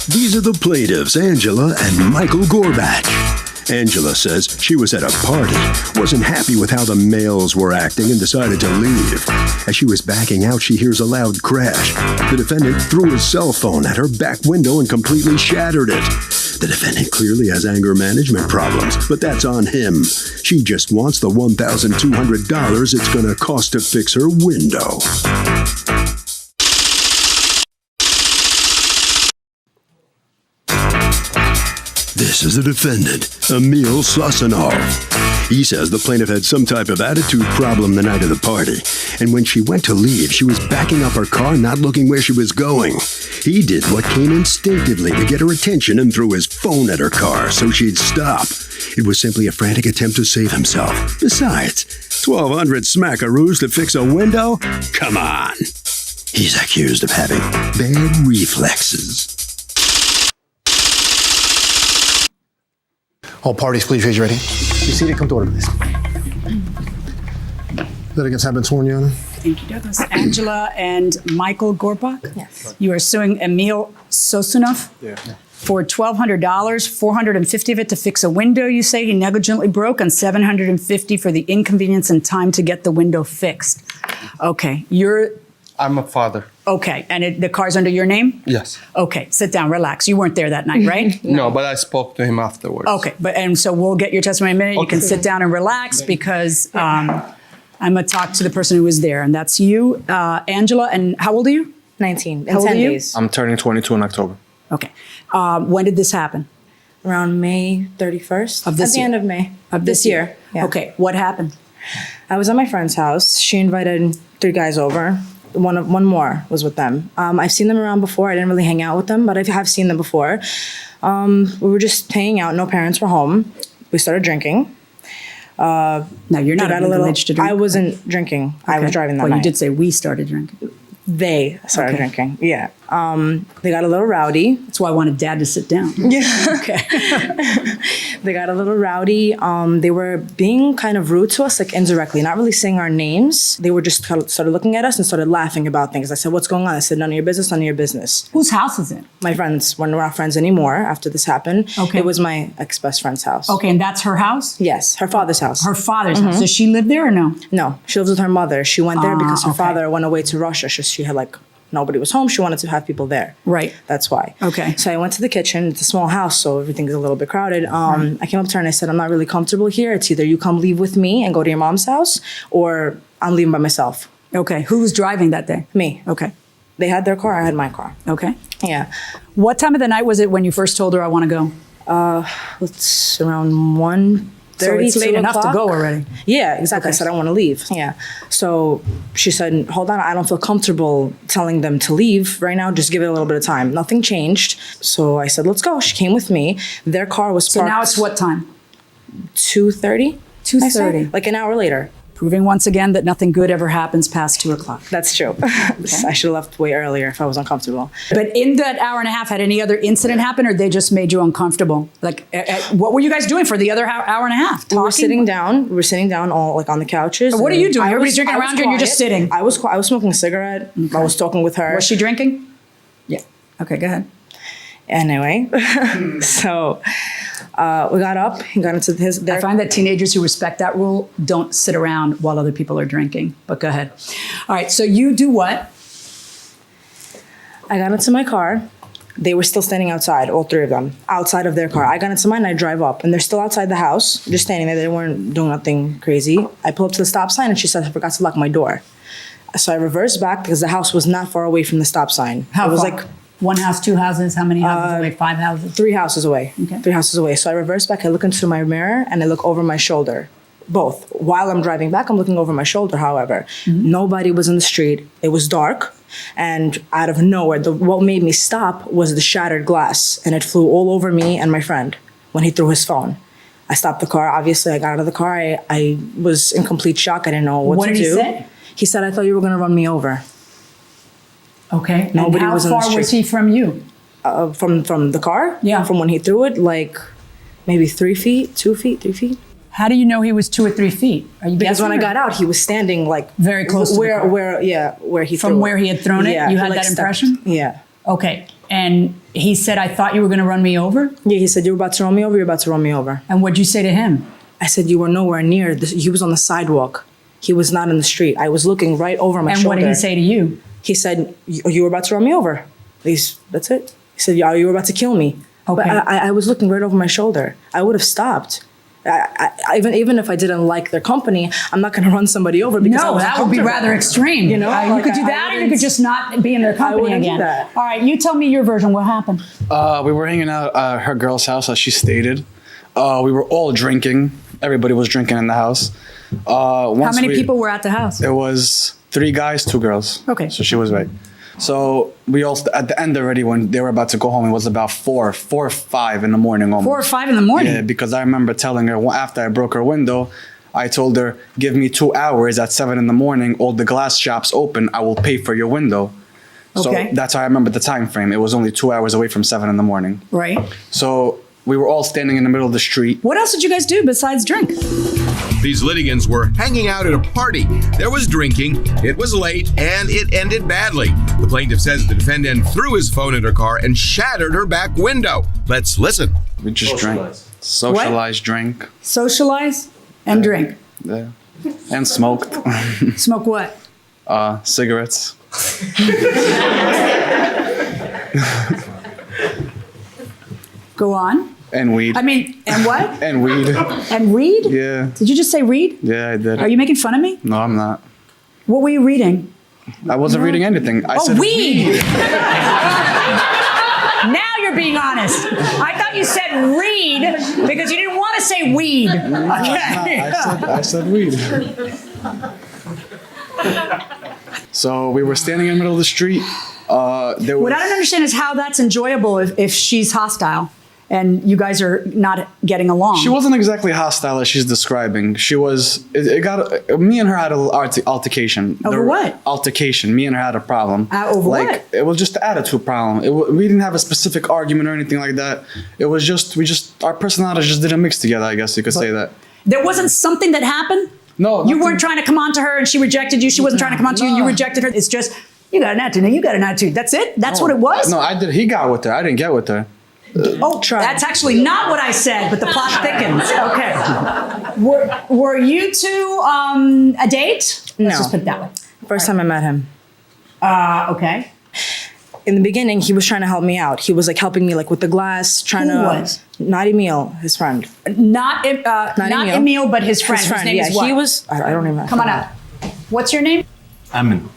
These are the plaintiffs, Angela and Michael Gorbach. Angela says she was at a party, wasn't happy with how the males were acting, and decided to leave. As she was backing out, she hears a loud crash. The defendant threw his cell phone at her back window and completely shattered it. The defendant clearly has anger management problems, but that's on him. She just wants the $1,200 it's going to cost to fix her window. This is the defendant, Emil Sasanov. He says the plaintiff had some type of attitude problem the night of the party, and when she went to leave, she was backing up her car, not looking where she was going. He did what came instinctively to get her attention and threw his phone at her car so she'd stop. It was simply a frantic attempt to save himself. Besides, 1,200 smackaroos to fix a window? Come on. He's accused of having bad reflexes. All parties, please raise your right hand. Be seated. Come to order, please. Litigants have been sworn in. Thank you, Douglas. Angela and Michael Gorbach? Yes. You are suing Emil Sasanov for $1,200, $450 of it to fix a window you say he negligently broke, and $750 for the inconvenience and time to get the window fixed. Okay, I'm a father. okay, and the car's under your name? Yes. Okay, sit down, relax. You weren't there that night, right? No, but I spoke to him afterwards. Okay, and so we'll get your testimony in a minute. You can sit down and relax because I'm going to talk to the person who was there, and that's you, Angela. And how old are you? 19, How in old 10 are you? days. I'm turning 22 in October. Okay. When did this happen? Around May 31st. Of this At the year? end of May. Of this year? Yeah. Okay, what happened? I was at my friend's house. She invited 3 guys over. One more was with them. I've seen them around before. I didn't really hang out with them, but I have seen them before. We were just hanging out. No parents were home. We started drinking. No, you're not at age to drink. I wasn't drinking. I was driving that well, night. you did say we started drinking. They started Okay. drinking. Yeah. They got a little rowdy. That's why I wanted Dad to sit down. Yeah. Okay. They got a little rowdy. They were being kind of rude to us, like indirectly, not really saying our names. They were just kind of started looking at us and started laughing about things. I said, "What's going on?" I said, "None of your business, none of your business." Whose house is it? My friends, we're not friends anymore after this happened. Okay. It was my ex-best friend's house. Okay, and that's her house? Yes, her father's house. Her father's house. Does she live there or no? No, she lives with her mother. She went there because her okay. father went away to Russia. She had nobody was home. She wanted to have people there. Right. That's why. Okay. So I went to the kitchen. It's a small house, so everything's a little bit crowded. I came up to her and I said, "I'm not really comfortable here. It's either you come leave with me and go to your mom's house, or I'm leaving by myself." Okay, who was driving that day? Me. Okay, They had their car. I had my car. okay. Yeah. What time of the night was it when you first told her I want to go? It's around 1:30. So it's late 2 enough to o'clock. go already. Yeah, exactly. Okay. I said I want to leave. Yeah. So she said, "Hold on, I don't feel comfortable telling them to leave right now. Just give it a little bit of time." Nothing changed. So I said, "Let's go." She came with me. Their car was So parked. now it's what time? 2:30. 2:30. Like an hour later. Proving once again that nothing good ever happens past 2 o'clock. That's true. I should have left way earlier if I was uncomfortable. But in that hour and a half, had any other incident happen, or they just made you uncomfortable? What were you guys doing for the other hour and a half? We were Talking? sitting down. We were sitting down all on the couches. What are you doing? I Everybody's was- drinking I was around you and you're just quiet. sitting. I was smoking a cigarette. I was talking with her. Was she drinking? Yeah. Okay, go ahead. Anyway, so we got up and got into I find that teenagers who respect that rule don't sit around while other people are drinking. But go ahead. All right, so you do what? I got into my car. They were still standing outside, all 3 of them, outside of their car. I got into mine and I drive up, and they're still outside the house, just standing there. They weren't doing nothing crazy. I pull up to the stop sign, and she said, "I forgot to lock my door." So I reversed back because the house was not far away from the stop sign. How it was far? like 1 house, 2 houses? How many houses away? 5 houses? 3 houses away. Okay. 3 houses away. So I reverse back. I look into my mirror and I look over my shoulder. Both. While I'm driving back, I'm looking over my shoulder, however. Nobody was in the street. It was dark. And out of nowhere, what made me stop was the shattered glass. And it flew all over me and my friend when he threw his phone. I stopped the car. Obviously, I got out of the car. I was in complete shock. I didn't know what to do. What did he say? He said, "I thought you were going to run me over." Okay. Nobody and how was in the far was street. he from you? From the car? Yeah. From when he threw it, like maybe 3 feet, 2 feet, 3 feet. How do you know he was 2 or 3 feet? Are you Because guessing when I or- got out, he was standing like Very close to the car. where he From threw where he had thrown it? Yeah, You he, had like, that stepped- impression? Yeah. Okay. And he said, I thought you were going to run me over? Yeah, he said, you're about to run me over, you're about to run me over. And what'd you say to him? I said, you were nowhere near. He was on the sidewalk. He was not in the street. I was looking right over my shoulder. And what did he say to you? He said, you were about to run me over. That's it. He said, yeah, you were about to kill me. Okay. But I was looking right over my shoulder. I would have stopped. Even if I didn't like their company, I'm not going to run somebody over because I No, was that would be uncomfortable. rather extreme. You know, you like, could do I that, or you wouldn't- could just not be in their company wouldn't do again. that. All right, you tell me your version. What happened? We were hanging out at her girl's house, as she stated. We were all drinking. Everybody was drinking in the house. How many people were at the house? It was 3 guys, 2 girls. Okay. So she was right. So we all, at the end already, when they were about to go home, it was about 4 or 5 in the morning almost. 4 or 5 in the morning? Yeah, because I remember telling her, after I broke her window, I told her, give me 2 hours at 7 in the morning, all the glass shops open, I will pay for your window. Okay. So that's how I remember the time frame. It was only 2 hours away from 7 in the morning. Right. So we were all standing in the middle of the street. What else did you guys do besides drink? These litigants were hanging out at a party. There was drinking, it was late, and it ended badly. The plaintiff says the defendant threw his phone at her car and shattered her back window. Let's listen. We just drank. Socialized, drank. Socialize and drink. Yeah. And smoked. Smoke what? Cigarettes. Go on. And weed. I mean, and what? And weed. And read? Yeah. Did you just say read? Yeah, I did. Are you making fun of me? No, I'm not. What were you reading? I wasn't reading anything. I said weed! Now you're being honest. I thought you said read because you didn't want to say weed. Okay. I said weed. So we were standing in the middle of the street. There What was, I don't understand is how that's enjoyable if she's hostile and you guys are not getting along. She wasn't exactly hostile as she's describing. She was. It got me and her had a little altercation. Over what? Altercation. Me and her had a problem. Over what? It was just the attitude problem. We didn't have a specific argument or anything like that. It was just our personalities just didn't mix together. I guess you could say that. There wasn't something that happened? No, You nothing. weren't trying to come on to her and she rejected you. She wasn't trying to come on to you and you No. rejected her. It's just, you got an attitude. You got an attitude. That's it? That's what it was? No, I did. He got with her. I didn't get with her. Oh, that's actually not what I said, but the plot thickens. Okay. Were you two a date? Let's No. just put it that way. First time I met him. Okay. In the beginning, he was trying to help me out. He was like helping me like with the glass, trying Who to. was? Not Emil, his friend. Not Emil, but his friend. His friend, His name yeah. is what? He was. I don't even. Come on up. What's your name? Emin.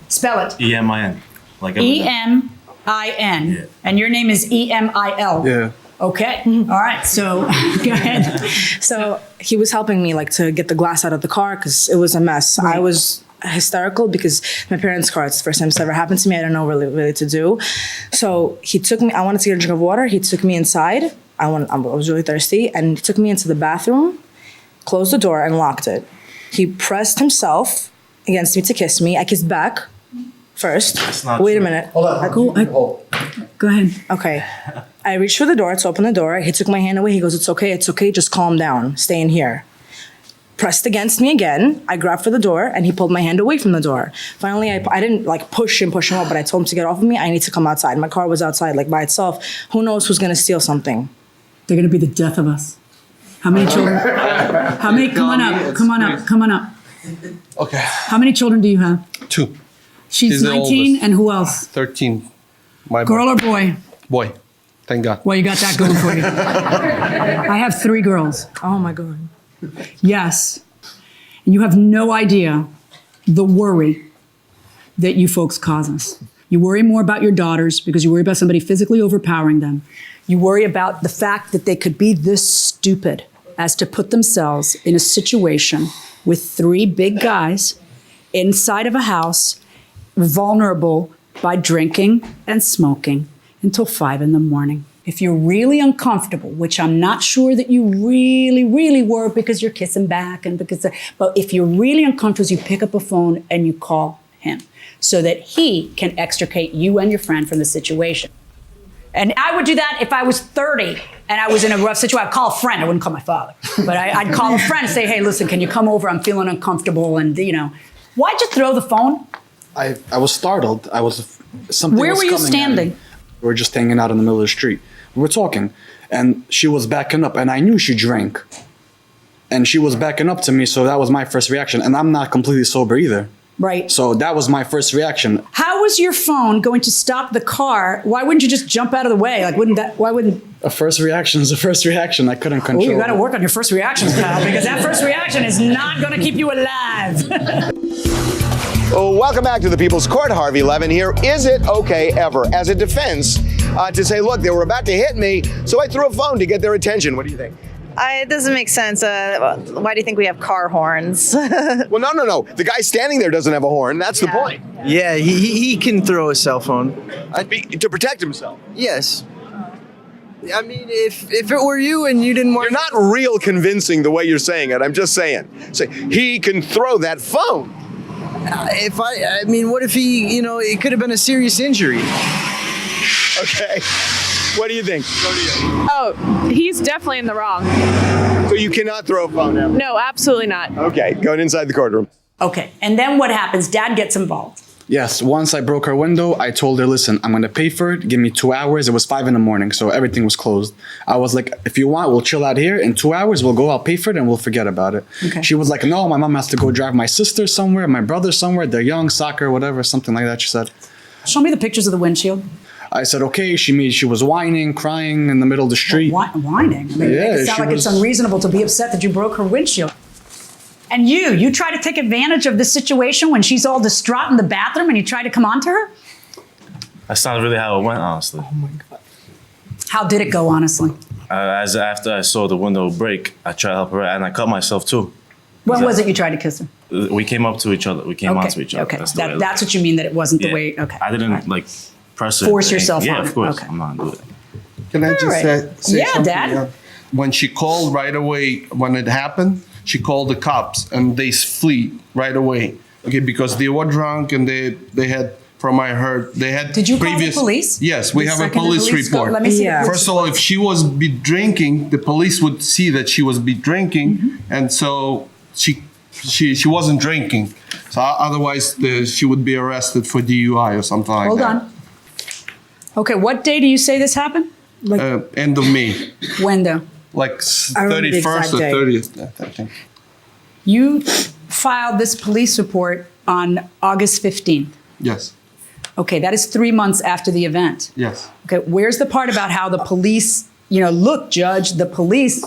Spell it. E-M-I-N. Like Eminem. E-M-I-N. Yeah. And your name is E-M-I-L. Yeah. Okay. All right. So go ahead. So he was helping me like to get the glass out of the car because it was a mess. Right. I was hysterical because my parents' car, it's the first time it's ever happened to me. I don't know really to do. So he took me, I wanted to get a drink of water. He took me inside. I was really thirsty and he took me into the bathroom, closed the door and locked it. He pressed himself against me to kiss me. I kissed back first. not Wait a true. minute. Hold on. Go ahead. Okay. I reached for the door to open the door. He took my hand away. He goes, it's okay, just calm down. Stay in here. Pressed against me again. I grabbed for the door and he pulled my hand away from the door. Finally, I didn't like push him up, but I told him to get off of me. I need to come outside. My car was outside like by itself. Who knows who's gonna steal something? They're going to be the death of us. How many children? How many? Come on up. Come on up. Come on up. Okay. How many children do you have? 2. She's She's the 19, oldest. and who else? 13. My Girl or boy? boy. Thank God. Well, you got that going for you. I have 3 girls. Oh my God. Yes. And you have no idea the worry that you folks cause us. You worry more about your daughters because you worry about somebody physically overpowering them. You worry about the fact that they could be this stupid as to put themselves in a situation with 3 big guys inside of a house, vulnerable by drinking and smoking until 5 in the morning. If you're really uncomfortable, which I'm not sure that you really were because you're kissing back and but if you're really uncomfortable, you pick up a phone and you call him so that he can extricate you and your friend from the situation. And I would do that if I was 30 and I was in a rough situation. I'd call a friend. I wouldn't call my father. But I'd call a friend and say, hey, listen, can you come over? I'm feeling uncomfortable. And, why'd you throw the phone? I was startled. I was something Where was were you coming at me. standing? We were just hanging out in the middle of the street. We were talking, and she was backing up, and I knew she drank. And she was backing up to me, so that was my first reaction. And I'm not completely sober either. Right. So that was my first reaction. How was your phone going to stop the car? Why wouldn't you just jump out of the way? Like, why wouldn't? A first reaction is a first reaction. I couldn't Oh, control you got to it. work on your first reactions, pal, because that first reaction is not going to keep you alive. Oh, welcome back to the People's Court. Harvey Levin here. Is it okay ever, as a defense, to say, look, they were about to hit me, so I threw a phone to get their attention? What do you think? It doesn't make sense. Why do you think we have car horns? Well, no. The guy standing there doesn't have a horn. That's the point. Yeah, he can throw a cell phone. To protect himself. Yes. I mean, if it were you and you didn't want... You're not real convincing the way you're saying it. I'm just saying. Say, he can throw that phone. I mean, what if he, it could have been a serious injury. Okay. What do you think? Oh, he's definitely in the wrong. So you cannot throw a phone ever? No, absolutely not. Okay, going inside the courtroom. Okay, and then what happens? Dad gets involved. Yes, once I broke her window, I told her, listen, I'm going to pay for it. Give me 2 hours. It was 5 a.m, so everything was closed. I was like, if you want, we'll chill out here. In 2 hours, we'll go, I'll pay for it, and we'll forget about it. Okay. She was like, no, my mom has to go drive my sister somewhere, my brother somewhere. They're young, soccer, whatever, something like that, she said. Show me the pictures of the windshield. I said, okay. She was whining, crying in the middle of the street. Whining? I mean, Yeah, it sounds she like it's was- unreasonable to be upset that you broke her windshield. And you try to take advantage of the situation when she's all distraught in the bathroom and you try to come on to her? That's not really how it went, honestly. Oh my God. How did it go, honestly? As after I saw the window break, I tried to help her out, and I cut myself too. When was it you tried to kiss her? We came up to each other. We came onto each other. Okay, That's, the way it that's what you mean, that it wasn't looked. the way, okay. I didn't press it. Force yourself yeah, on of it. course. Okay. I'm not doing it. Can I just right. say Yeah, something? Dad. When she called right away, when it happened, she called the cops and they flee right away. Okay, because they were drunk and they had, from I heard, they had Did you call the previous. police? Yes, we The have a second the police police go- report. let me see the police First of all, if she was be drinking, the police would see that she was be drinking, Mm-hmm. and so she wasn't drinking. So otherwise, she would be arrested for DUI or something like Hold that. on. Okay, what day do you say this happened? End of May, When though? like I remember the 31st exact or day. 30th. I think. You filed this police report on August 15th. Yes. Okay, that is 3 months after the event. Yes. Okay, where's the part about how the police, look, Judge, the police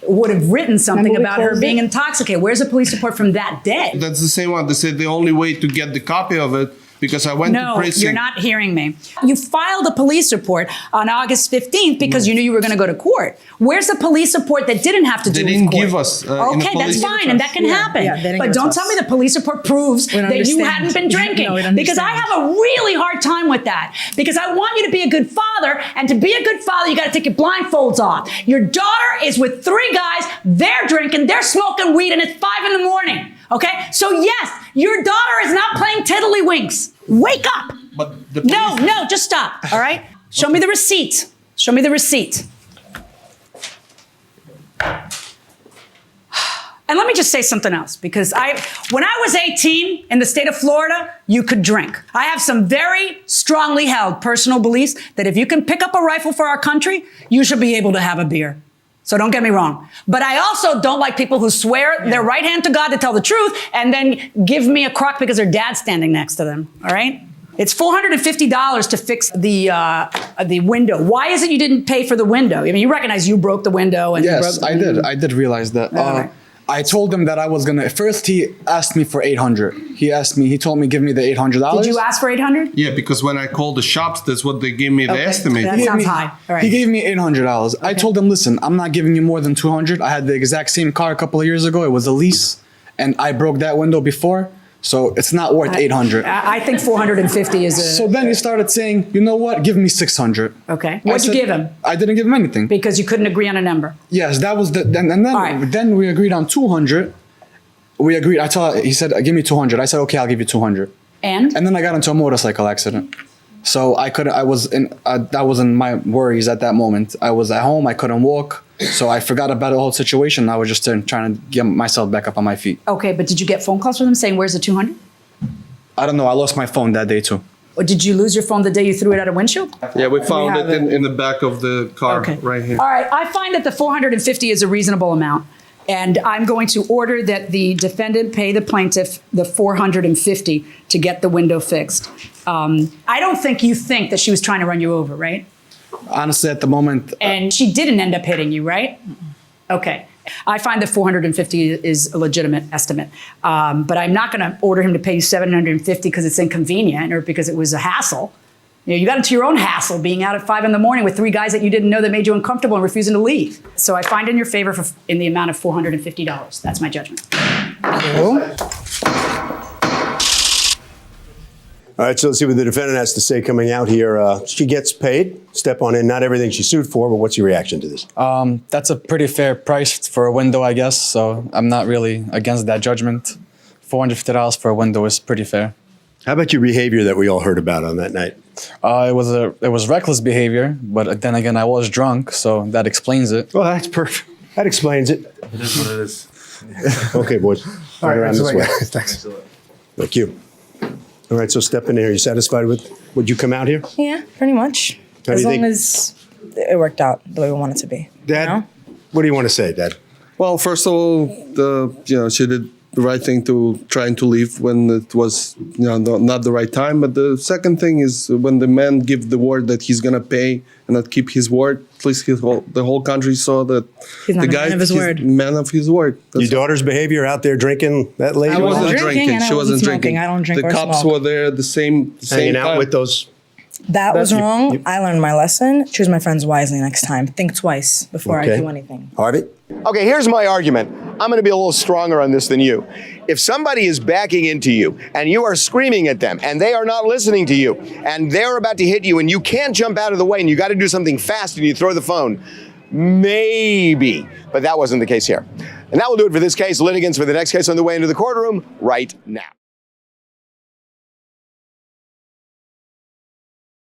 would have written something Remember we about her closed being it? intoxicated? Where's the police report from that day? That's the same one. They said the only way to get the copy of it, because I went to No, precinct. you're not hearing me. You filed a police report on August 15th because you knew you were going to go to court. Where's the police report that didn't have to They do with didn't court? give us, in the Okay, that's police- fine, and that can happen. Yeah, they didn't but give it don't to tell us. me the police report proves We that don't you understand. hadn't been drinking. No, we don't because I understand. have a really hard time with that. Because I want you to be a good father, and to be a good father, you got to take your blindfolds off. Your daughter is with 3 guys. They're drinking. They're smoking weed, and it's 5 in the morning. Okay, so yes, your daughter is not playing tiddlywinks. Wake up. But the No, police- no, just stop. All right? Show me the receipt. Show me the receipt. And let me just say something else, because when I was 18 in the state of Florida, you could drink. I have some very strongly held personal beliefs that if you can pick up a rifle for our country, you should be able to have a beer. So don't get me wrong. But I also don't like people who swear their right hand to God to tell the truth and then give me a crock because their dad's standing next to them. All right? It's $450 to fix the window. Why is it you didn't pay for the window? I mean, you recognize you broke the window. And you broke Yes, the I window. did. I did realize that. All right. I told him that I was gonna. First, he asked me for $800. He told me give me the $800. Did you ask for $800? Yeah, because when I called the shops, that's what they gave me the estimate. That He gave sounds me- high. All right. He gave me $800. I told him, listen, I'm not giving you more than $200. I had the exact same car a couple of years ago. It was a lease, and I broke that window before, so it's not worth $800. I think 450 is a. So then he started saying, you know what? Give me $600. Okay. I What'd you said- give him? I didn't give him anything. Because you couldn't agree on a number. Yes, that was the then and then All right. then we agreed on 200. We agreed. He said, give me 200. I said, okay, I'll give you 200. And? And then I got into a motorcycle accident. So that wasn't my worries at that moment. I was at home, I couldn't walk. So I forgot about the whole situation. I was just trying to get myself back up on my feet. Okay, but did you get phone calls from them saying, where's the 200? I don't know, I lost my phone that day too. Or did you lose your phone the day you threw it out a windshield? Yeah, we found have it it. in the back of the car right here. All right, I find that the $450 is a reasonable amount. And I'm going to order that the defendant pay the plaintiff the $450 to get the window fixed. I don't think you think that she was trying to run you over, right? Honestly, at the moment, And she didn't end up hitting you, right? Okay. I find that $450 is a legitimate estimate. But I'm not going to order him to pay you $750 because it's inconvenient or because it was a hassle. You got into your own hassle being out at 5 in the morning with 3 guys that you didn't know that made you uncomfortable and refusing to leave. So I find in your favor in the amount of $450. That's my judgment. All right, so let's see what the defendant has to say coming out here. She gets paid. Step on in. Not everything she sued for, but what's your reaction to this? that's a pretty fair price for a window, I guess. So I'm not really against that judgment. $450 for a window is pretty fair. How about your behavior that we all heard about on that night? It was reckless behavior, but then again, I was drunk, so that explains it. Well, that's perfect. That explains it. It is what it is. Okay, boys. All right, around so this wait, way. guys, thanks. Thank you. All right, so step in here. Are you satisfied with? Would you come out here? Yeah, pretty much. How do As you long think? as it worked out the way we want it to be. Dad, You know? what do you want to say, Dad? Well, first of all, she did the right thing to trying to leave when it was not the right time. But the second thing is when the man give the word that he's gonna pay and not keep his word. At least the whole country saw that He's not the a guy man of his he's word. man of his word. Your daughter's behavior out there drinking that late? I She wasn't wasn't drinking and I She wasn't wasn't smoking. drinking. I don't drink The or cops smoke. were there at the same Hanging out time. with those. That was You- wrong. you- I learned my lesson. Choose my friends wisely next time. Think twice before I Okay. do anything. Harvey? Okay, here's my argument. I'm going to be a little stronger on this than you. If somebody is backing into you and you are screaming at them and they are not listening to you and they're about to hit you and you can't jump out of the way and you got to do something fast and you throw the phone, maybe. But that wasn't the case here. And that will do it for this case. Litigants for the next case on the way into the courtroom right now.